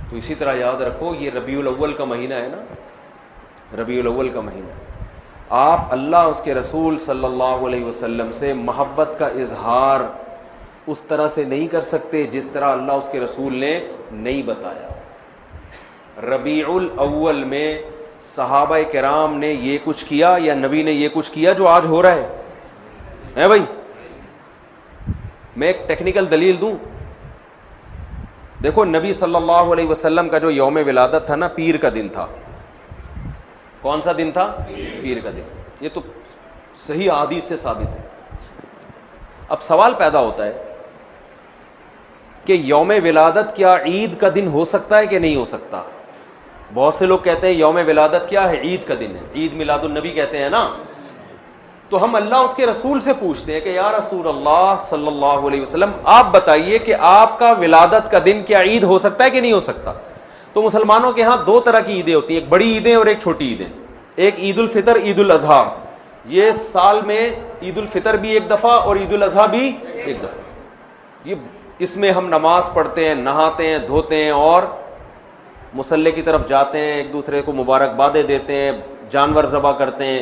تو اسی طرح یاد رکھو یہ ربیع الاول کا مہینہ ہے نا، ربیع الاول کا مہینہ، آپ اللہ اس کے رسول صلی اللہ علیہ وسلم سے محبت کا اظہار اس طرح سے نہیں کر سکتے جس طرح اللہ اس کے رسول نے نہیں بتایا۔ ربیع الاول میں صحابہ کرام نے یہ کچھ کیا یا نبی نے یہ کچھ کیا جو آج ہو رہا ہے بھائی؟ میں ایک ٹیکنیکل دلیل دوں، دیکھو نبی صلی اللہ علیہ وسلم کا جو یوم ولادت تھا نا، پیر کا دن تھا۔ کون سا دن تھا؟ پیر کا دن۔ یہ تو صحیح حدیث سے ثابت ہے۔ اب سوال پیدا ہوتا ہے کہ یوم ولادت کیا عید کا دن ہو سکتا ہے کہ نہیں ہو سکتا؟ بہت سے لوگ کہتے ہیں یوم ولادت کیا ہے؟ عید کا دن ہے، عید میلاد النبی کہتے ہیں نا۔ تو ہم اللہ اس کے رسول سے پوچھتے ہیں کہ یا رسول اللہ صلی اللہ علیہ وسلم آپ بتائیے کہ آپ کا ولادت کا دن کیا عید ہو سکتا ہے کہ نہیں ہو سکتا؟ تو مسلمانوں کے ہاں دو طرح کی عیدیں ہوتی ہیں، ایک بڑی عیدیں اور ایک چھوٹی عیدیں۔ ایک عید الفطر، عید الاضحیٰ، یہ سال میں عید الفطر بھی ایک دفعہ اور عید الاضحیٰ بھی ایک دفعہ۔ یہ اس میں ہم نماز پڑھتے ہیں، نہاتے ہیں، دھوتے ہیں اور مصلی کی طرف جاتے ہیں، ایک دوسرے کو مبارکبادیں دیتے ہیں، جانور ذبح کرتے ہیں،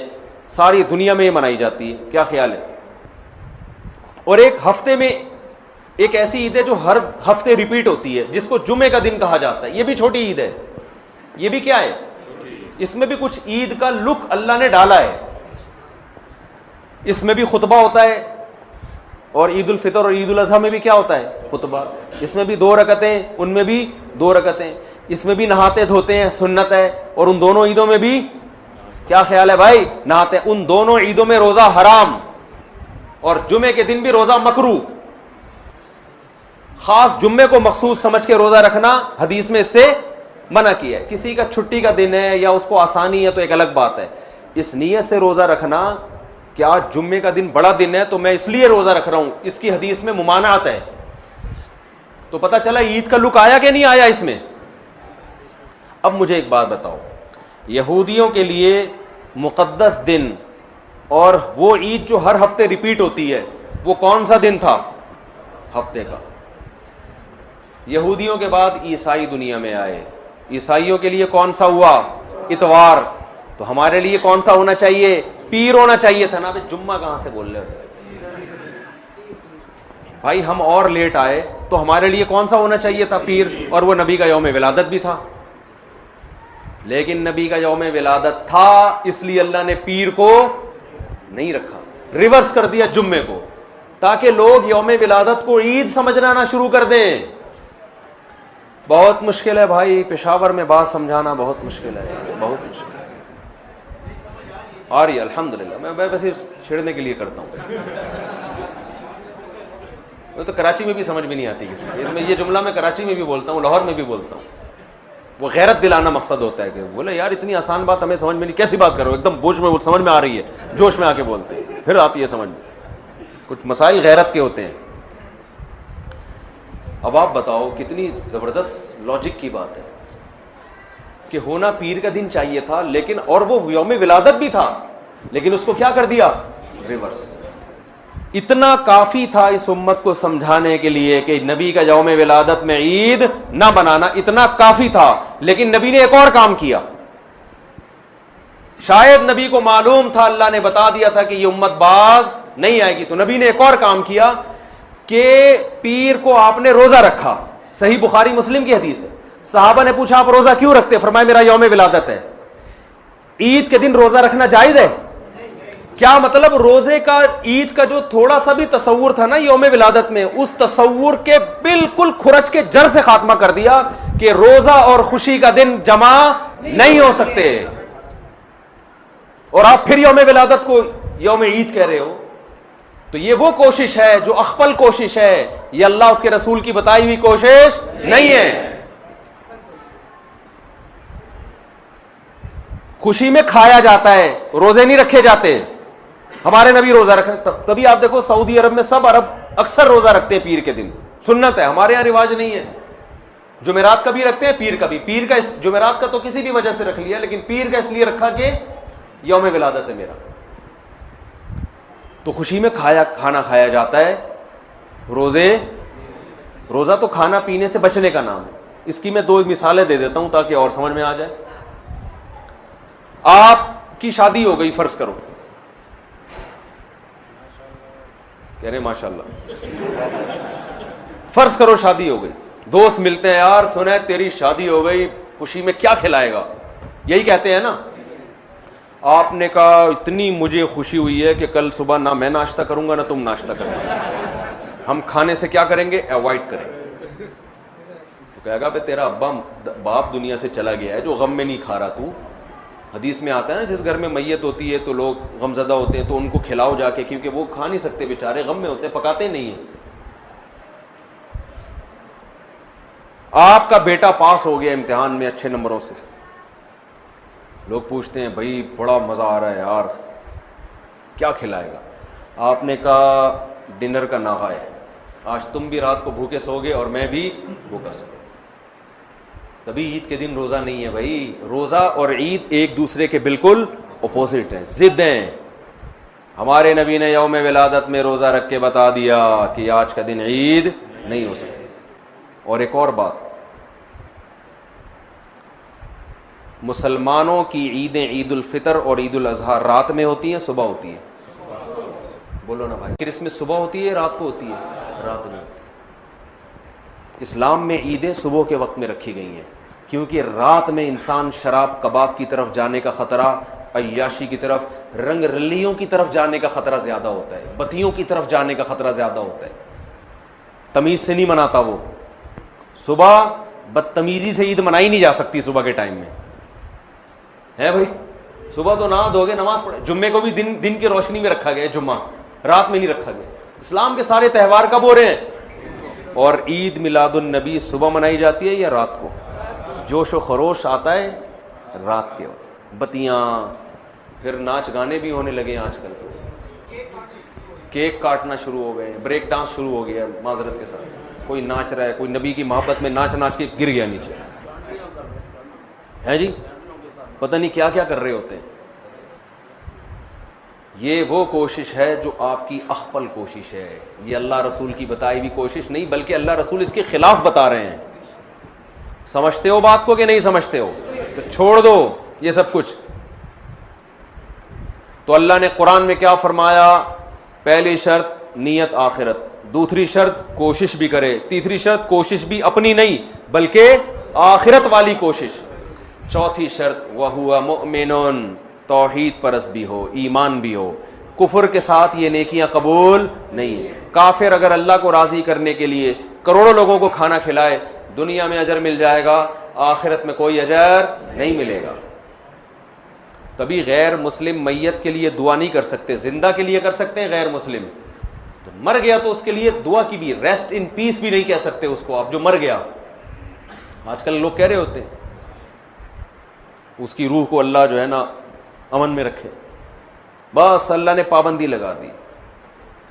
ساری دنیا میں یہ منائی جاتی ہے۔ کیا خیال ہے؟ اور ایک ہفتے میں ایک ایسی عید ہے جو ہر ہفتے ریپیٹ ہوتی ہے، جس کو جمعے کا دن کہا جاتا ہے، یہ بھی چھوٹی عید ہے۔ یہ بھی کیا ہے؟ اس میں بھی کچھ عید کا لک اللہ نے ڈالا ہے۔ اس میں بھی خطبہ ہوتا ہے، اور عید الفطر اور عید الاضحیٰ میں بھی کیا ہوتا ہے؟ خطبہ۔ اس میں بھی 2 رکعتیں، ان میں بھی 2 رکعتیں، اس میں بھی نہاتے دھوتے ہیں، سنت ہے، اور ان دونوں عیدوں میں بھی کیا خیال ہے بھائی؟ نہاتے۔ ان دونوں عیدوں میں روزہ حرام، اور جمعے کے دن بھی روزہ مکروہ۔ خاص جمعے کو مخصوص سمجھ کے روزہ رکھنا حدیث میں اس سے منع کیا ہے۔ کسی کا چھٹی کا دن ہے یا اس کو آسانی ہے تو ایک الگ بات ہے، اس نیت سے روزہ رکھنا کیا جمعے کا دن بڑا دن ہے تو میں اس لیے روزہ رکھ رہا ہوں، اس کی حدیث میں ممانعت ہے۔ تو پتہ چلا عید کا لک آیا کہ نہیں آیا اس میں؟ اب مجھے ایک بات بتاؤ، یہودیوں کے لیے مقدس دن اور وہ عید جو ہر ہفتے ریپیٹ ہوتی ہے، وہ کون سا دن تھا ہفتے کا؟ یہودیوں کے بعد عیسائی دنیا میں آئے، عیسائیوں کے لیے کون سا ہوا؟ اتوار۔ تو ہمارے لیے کون سا ہونا چاہیے؟ پیر ہونا چاہیے تھا نا۔ جمعہ کہاں سے بول رہے ہو بھائی؟ ہم اور لیٹ آئے تو ہمارے لیے کون سا ہونا چاہیے تھا؟ پیر، اور وہ نبی کا یوم ولادت بھی تھا۔ لیکن نبی کا یوم ولادت تھا، اس لیے اللہ نے پیر کو نہیں رکھا، ریورس کر دیا جمعے کو، تاکہ لوگ یوم ولادت کو عید سمجھنا نہ شروع کر دیں۔ بہت مشکل ہے بھائی، پشاور میں بات سمجھانا بہت مشکل ہے، بہت مشکل ہے۔ اور یہ الحمدللہ میں ویسے چھیڑنے کے لیے کرتا ہوں، وہ تو کراچی میں بھی سمجھ میں نہیں آتی کسی کو۔ میں یہ جملہ میں کراچی میں بھی بولتا ہوں، لاہور میں بھی بولتا ہوں۔ وہ غیرت دلانا مقصد ہوتا ہے کہ بولے یار اتنی آسان بات ہمیں سمجھ میں نہیں، کیسی بات کرو، ایک دم بوجھ میں سمجھ میں آ رہی ہے، جوش میں آ کے بولتے ہیں، پھر آتی ہے سمجھ میں۔ کچھ مسائل غیرت کے ہوتے ہیں۔ اب آپ بتاؤ کتنی زبردست لاجک کی بات ہے کہ ہونا پیر کا دن چاہیے تھا، لیکن اور وہ یوم ولادت بھی تھا، لیکن اس کو کیا کر دیا؟ ریورس۔ اتنا کافی تھا اس امت کو سمجھانے کے لیے کہ نبی کا یوم ولادت میں عید نہ بنانا، اتنا کافی تھا، لیکن نبی نے ایک اور کام کیا۔ شاید نبی کو معلوم تھا، اللہ نے بتا دیا تھا کہ یہ امت باز نہیں آئے گی، تو نبی نے ایک اور کام کیا کہ پیر کو آپ نے روزہ رکھا۔ صحیح بخاری مسلم کی حدیث ہے۔ صحابہ نے پوچھا آپ روزہ کیوں رکھتے؟ فرمایا میرا یوم ولادت ہے۔ عید کے دن روزہ رکھنا جائز ہے؟ کیا مطلب؟ روزے کا، عید کا جو تھوڑا سا بھی تصور تھا نا یوم ولادت میں، اس تصور کے بالکل کھرچ کے جڑ سے خاتمہ کر دیا کہ روزہ اور خوشی کا دن جمع نہیں ہو سکتے، اور آپ پھر یوم ولادت کو یوم عید کہہ رہے ہو۔ تو یہ وہ کوشش ہے جو اخپل کوشش ہے، یہ اللہ اس کے رسول کی بتائی ہوئی کوشش نہیں ہے۔ خوشی میں کھایا جاتا ہے، روزے نہیں رکھے جاتے۔ ہمارے نبی روزہ رکھے، تبھی آپ دیکھو سعودی عرب میں سب عرب اکثر روزہ رکھتے ہیں پیر کے دن، سنت ہے، ہمارے یہاں رواج نہیں ہے۔ جمعرات کا بھی رکھتے ہیں، پیر کا بھی۔ پیر کا جمعرات کا تو کسی بھی وجہ سے رکھ لیا، لیکن پیر کا اس لیے رکھا کہ یوم ولادت ہے میرا۔ تو خوشی میں کھانا کھایا جاتا ہے۔ روزہ تو کھانا پینے سے بچنے کا نام ہے، اس کی میں 2 مثالیں دے دیتا ہوں تاکہ اور سمجھ میں آ جائے. آپ کی شادی ہو گئی, فرض کرو, کہہ رہے ماشاء اللہ, فرض کرو شادی ہو گئی, دوست ملتے ہیں, یار سنا تیری شادی ہو گئی, خوشی میں کیا کھلائے گا, یہی کہتے ہیں نا. آپ نے کہا اتنی مجھے خوشی ہوئی ہے کہ کل صبح نہ میں ناشتہ کروں گا نہ تم ناشتہ کرنا, ہم کھانے سے کیا کریں گے, اوائڈ کریں گے. تو کہے گا بھائی تیرا باپ دنیا سے چلا گیا ہے جو غم میں نہیں کھا رہا تو. حدیث میں آتا ہے نا جس گھر میں میت ہوتی ہے تو لوگ غمزدہ ہوتے ہیں تو ان کو کھلاؤ جا کے, کیونکہ وہ کھا نہیں سکتے بیچارے, غم میں ہوتے ہیں, پکاتے نہیں ہیں. آپ کا بیٹا پاس ہو گیا امتحان میں اچھے نمبروں سے, لوگ پوچھتے ہیں بھائی بڑا مزہ آ رہا ہے یار, کیا کھلائے گا. آپ نے کہا ڈنر کا ناغہ ہے, آج تم بھی رات کو بھوکے سو گے اور میں بھی بھوکا سو. تبھی عید کے دن روزہ نہیں ہے بھائی. روزہ اور عید ایک دوسرے کے بالکل اپوزٹ ہیں, ضد ہیں. ہمارے نبی نے یوم ولادت میں روزہ رکھ کے بتا دیا کہ آج کا دن عید نہیں ہو سکتی. اور ایک اور بات, مسلمانوں کی عیدیں عید الفطر اور عید الاضحیٰ رات میں ہوتی ہیں صبح ہوتی ہے؟ بولو نا بھائی. کرسمس صبح ہوتی ہے رات کو ہوتی ہے؟ رات میں ہوتی ہے. اسلام میں عیدیں صبح کے وقت میں رکھی گئی ہیں کیونکہ رات میں انسان شراب کباب کی طرف جانے کا خطرہ, عیاشی کی طرف, رنگ رلیوں کی طرف جانے کا خطرہ زیادہ ہوتا ہے, بتیوں کی طرف جانے کا خطرہ زیادہ ہوتا ہے. تمیز سے نہیں مناتا وہ. صبح بدتمیزی سے عید منائی نہیں جا سکتی صبح کے ٹائم میں, ہے بھائی. صبح تو نہا دھو گے, نماز پڑھے. جمعے کو بھی دن کی روشنی میں رکھا گیا, جمعہ رات میں نہیں رکھا گیا. اسلام کے سارے تہوار کب ہو رہے ہیں؟ اور عید میلاد النبی صبح منائی جاتی ہے یا رات کو؟ جوش و خروش آتا ہے رات کے وقت, بتیاں, پھر ناچ گانے بھی ہونے لگے آج کل. تو کیک کاٹنا شروع ہو گئے, بریک ڈانس شروع ہو گیا معذرت کے ساتھ. کوئی ناچ رہا ہے, کوئی نبی کی محبت میں ناچ کے گر گیا نیچے, ہے جی, پتہ نہیں کیا کیا کر رہے ہوتے ہیں. یہ وہ کوشش ہے جو آپ کی اخپل کوشش ہے. یہ اللہ رسول کی بتائی ہوئی کوشش نہیں, بلکہ اللہ رسول اس کے خلاف بتا رہے ہیں. سمجھتے ہو بات کو کہ نہیں سمجھتے ہو؟ تو چھوڑ دو یہ سب کچھ. تو اللہ نے قرآن میں کیا فرمایا؟ پہلی شرط نیت آخرت, دوسری شرط کوشش بھی کرے, تیسری شرط کوشش بھی اپنی نہیں بلکہ آخرت والی کوشش, چوتھی شرط وَهُوَ مُؤْمِنٌ, توحید پرست بھی ہو, ایمان بھی ہو. کفر کے ساتھ یہ نیکیاں قبول نہیں. کافر اگر اللہ کو راضی کرنے کے لیے کروڑوں لوگوں کو کھانا کھلائے, دنیا میں اجر مل جائے گا, آخرت میں کوئی اجر نہیں ملے گا. تبھی غیر مسلم میت کے لیے دعا نہیں کر سکتے, زندہ کے لیے کر سکتے ہیں, غیر مسلم تو مر گیا تو اس کے لیے دعا کی بھی, ریسٹ ان پیس بھی نہیں کہہ سکتے اس کو آپ, جو مر گیا. آج کل لوگ کہہ رہے ہوتے ہیں اس کی روح کو اللہ جو ہے نا امن میں رکھے, بس اللہ نے پابندی لگا دی.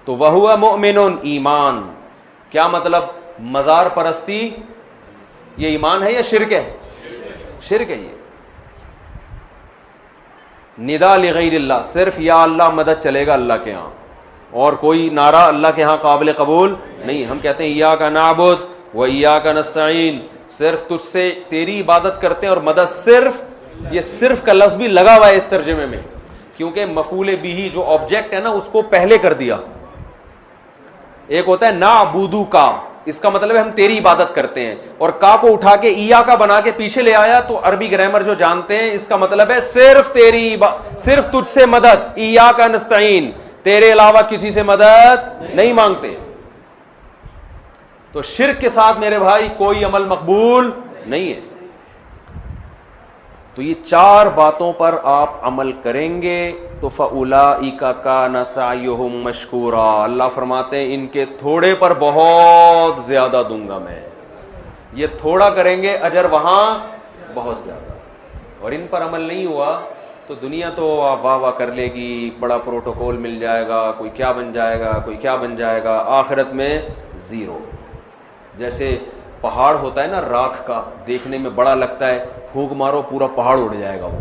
تو وَهُوَ مُؤْمِنٌ, ایمان. کیا مطلب؟ مزار پرستی یہ ایمان ہے یا شرک ہے؟ شرک ہے. یہ ندا لغیر اللہ, صرف یا اللہ مدد چلے گا اللہ کے ہاں, اور کوئی نعرہ اللہ کے ہاں قابل قبول نہیں. ہم کہتے ہیں ایاک نعبد و ایاک نستعین, صرف تجھ سے تیری عبادت کرتے ہیں اور مدد صرف, یہ صرف کا لفظ بھی لگا ہوا ہے اس ترجمے میں, کیونکہ مفعول بھی جو آبجیکٹ ہے نا اس کو پہلے کر دیا. ایک ہوتا ہے نعبدو کا, اس کا مطلب ہے ہم تیری عبادت کرتے ہیں, اور کا کو اٹھا کے ایا کا بنا کے پیچھے لے آیا تو عربی گرامر جو جانتے ہیں اس کا مطلب ہے صرف تیری, صرف تجھ سے مدد, ایاک نستعین, تیرے علاوہ کسی سے مدد نہیں مانگتے. تو شرک کے ساتھ میرے بھائی کوئی عمل مقبول نہیں ہے. تو یہ 4 باتوں پر آپ عمل کریں گے تو فَأُولَئِكَ كَانَ سَعْيُهُمْ مَشْكُورًا, اللہ فرماتے ہیں ان کے تھوڑے پر بہت زیادہ دوں گا میں. یہ تھوڑا کریں گے, اجر وہاں بہت زیادہ. اور ان پر عمل نہیں ہوا تو دنیا تو واہ واہ کر لے گی, بڑا پروٹوکول مل جائے گا, کوئی کیا بن جائے گا, کوئی کیا بن جائے گا, آخرت میں زیرو. جیسے پہاڑ ہوتا ہے نا راکھ کا, دیکھنے میں بڑا لگتا ہے, پھونک مارو پورا پہاڑ اڑ جائے گا وہ.